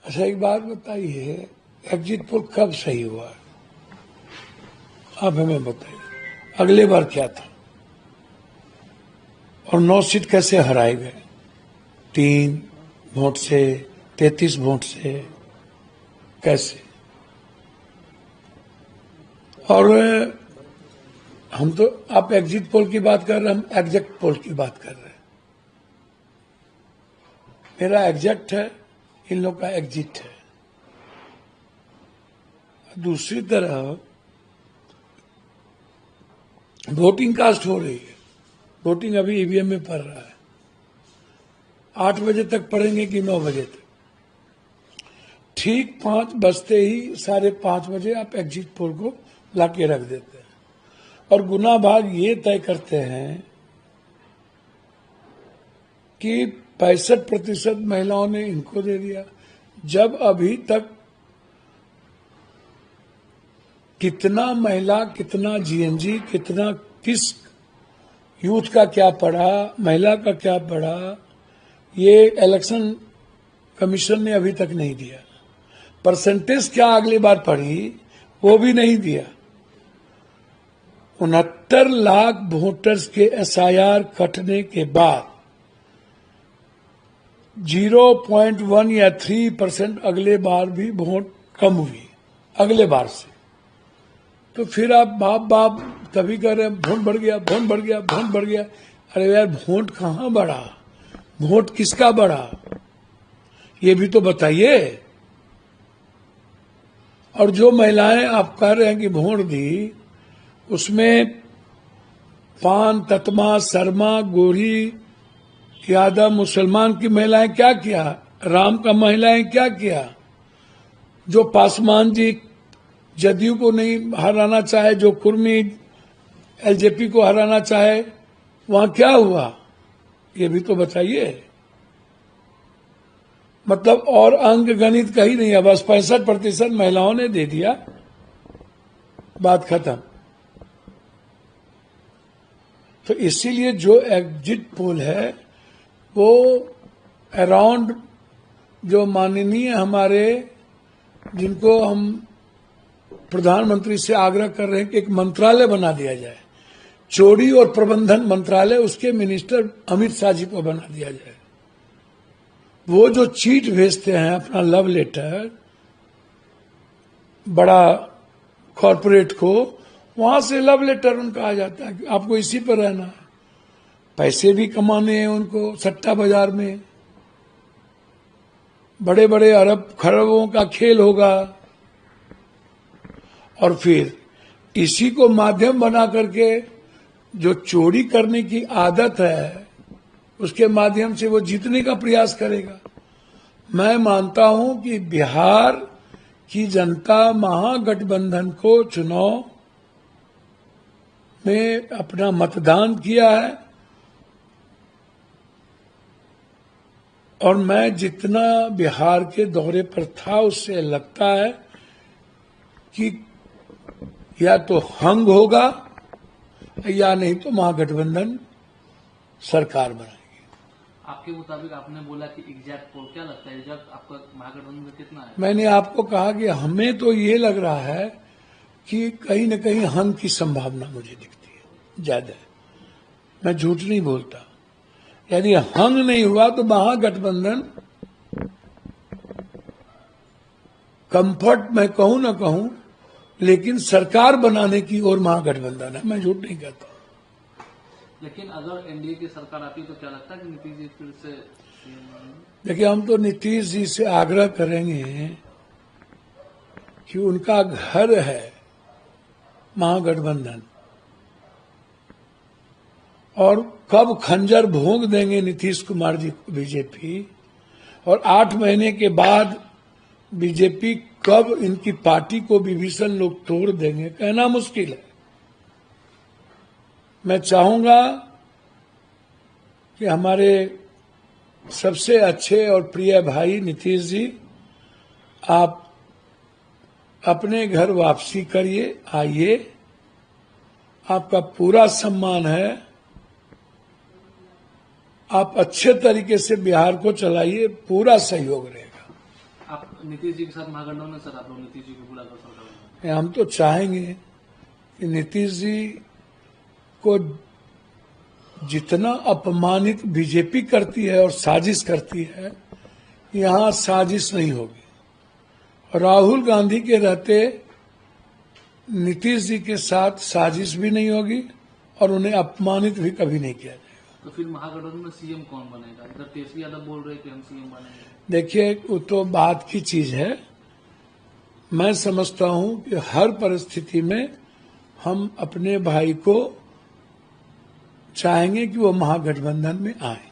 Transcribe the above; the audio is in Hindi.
अच्छा, एक बात बताइए, एग्जिट पोल कब सही हुआ? आप हमें बताइए, अगले बार क्या था और 9 सीट कैसे हराए गए? 3 वोट से, 33 वोट से, कैसे? और हम तो, आप एग्जिट पोल की बात कर रहे हैं, हम एग्जैक्ट पोल की बात कर रहे हैं। मेरा एग्जैक्ट है, इन लोग का एग्जिट है। दूसरी तरफ वोटिंग कास्ट हो रही है, वोटिंग अभी ईवीएम में पड़ रहा है। 8 बजे तक पढ़ेंगे कि 9 बजे तक? ठीक 5 बजते ही 5:30 बजे आप एग्जिट पोल को लाके रख देते हैं और गुना भाग ये तय करते हैं कि 65% महिलाओं ने इनको दे दिया, जब अभी तक कितना महिला, कितना जीएनजी, कितना किस यूथ का क्या पढ़ा, महिला का क्या पढ़ा, ये इलेक्शन कमीशन ने अभी तक नहीं दिया। परसेंटेज क्या अगली बार पढ़ी, वो भी नहीं दिया। 69 लाख वोटर्स के एसआईआर कटने के बाद 0.1 या 3% अगले बार भी वोट कम हुई अगले बार से। तो फिर आप बाप बाप तभी कह रहे हैं वोट बढ़ गया, वोट बढ़ गया, वोट बढ़ गया। अरे यार, वोट कहाँ बढ़ा? वोट किसका बढ़ा, ये भी तो बताइए। और जो महिलाएं आप कह रहे हैं कि वोट दी, उसमें पान, ततमा, शर्मा, गोरी, यादव, मुसलमान की महिलाएं क्या किया, राम का महिलाएं क्या किया? जो पासवान जी जदयू को नहीं हराना चाहे, जो कुर्मी एलजेपी को हराना चाहे, वहां क्या हुआ, ये भी तो बताइए। मतलब और अंक गणित कहीं नहीं है, बस 65% महिलाओं ने दे दिया, बात खत्म। तो इसीलिए जो एग्जिट पोल है वो अराउंड, जो माननीय हमारे, जिनको हम प्रधानमंत्री से आग्रह कर रहे हैं कि एक मंत्रालय बना दिया जाए, चोरी और प्रबंधन मंत्रालय, उसके मिनिस्टर अमित शाह जी को बना दिया जाए। वो जो चीट भेजते हैं अपना लव लेटर बड़ा कॉरपोरेट को, वहां से लव लेटर उनका आ जाता है कि आपको इसी पर रहना है। पैसे भी कमाने हैं उनको सट्टा बाजार में, बड़े बड़े अरब खरबों का खेल होगा। और फिर इसी को माध्यम बना करके जो चोरी करने की आदत है, उसके माध्यम से वो जीतने का प्रयास करेगा। मैं मानता हूं कि बिहार की जनता महागठबंधन को चुनाव में अपना मतदान किया है, और मैं जितना बिहार के दौरे पर था उससे लगता है कि या तो हंग होगा या नहीं तो महागठबंधन सरकार बनाएगी। आपके मुताबिक आपने बोला कि एग्जैक्ट पोल, क्या लगता है एग्जैक्ट आपका महागठबंधन में कितना है? मैंने आपको कहा कि हमें तो ये लग रहा है कि कहीं न कहीं हंग की संभावना मुझे दिखती है ज्यादा। मैं झूठ नहीं बोलता। यदि हंग नहीं हुआ तो महागठबंधन, कंफर्ट मैं कहूं ना कहूं, लेकिन सरकार बनाने की ओर महागठबंधन है, मैं झूठ नहीं कहता। लेकिन अगर एनडीए की सरकार आती तो क्या लगता है कि नीतीश जी फिर से? देखिए, हम तो नीतीश जी से आग्रह करेंगे कि उनका घर है महागठबंधन, और कब खंजर भोंक देंगे नीतीश कुमार जी को बीजेपी, और 8 महीने के बाद बीजेपी कब इनकी पार्टी को विभीषण लोग तोड़ देंगे, कहना मुश्किल है। मैं चाहूंगा कि हमारे सबसे अच्छे और प्रिय भाई नीतीश जी, आप अपने घर वापसी करिए, आइए, आपका पूरा सम्मान है, आप अच्छे तरीके से बिहार को चलाइए, पूरा सहयोग रहेगा। आप नीतीश जी के साथ महागठबंधन में सर आप लोग नीतीश जी को बुला कर सरकार बनाएंगे? हम तो चाहेंगे कि नीतीश जी को जितना अपमानित बीजेपी करती है और साजिश करती है, यहाँ साजिश नहीं होगी। राहुल गांधी के रहते नीतीश जी के साथ साजिश भी नहीं होगी और उन्हें अपमानित भी कभी नहीं किया जाएगा। तो फिर महागठबंधन में सीएम कौन बनेगा? इधर तेजस्वी यादव बोल रहे हैं कि हम सीएम बनेंगे। देखिए, वो तो बात की चीज है। मैं समझता हूं कि हर परिस्थिति में हम अपने भाई को चाहेंगे कि वो महागठबंधन में आए।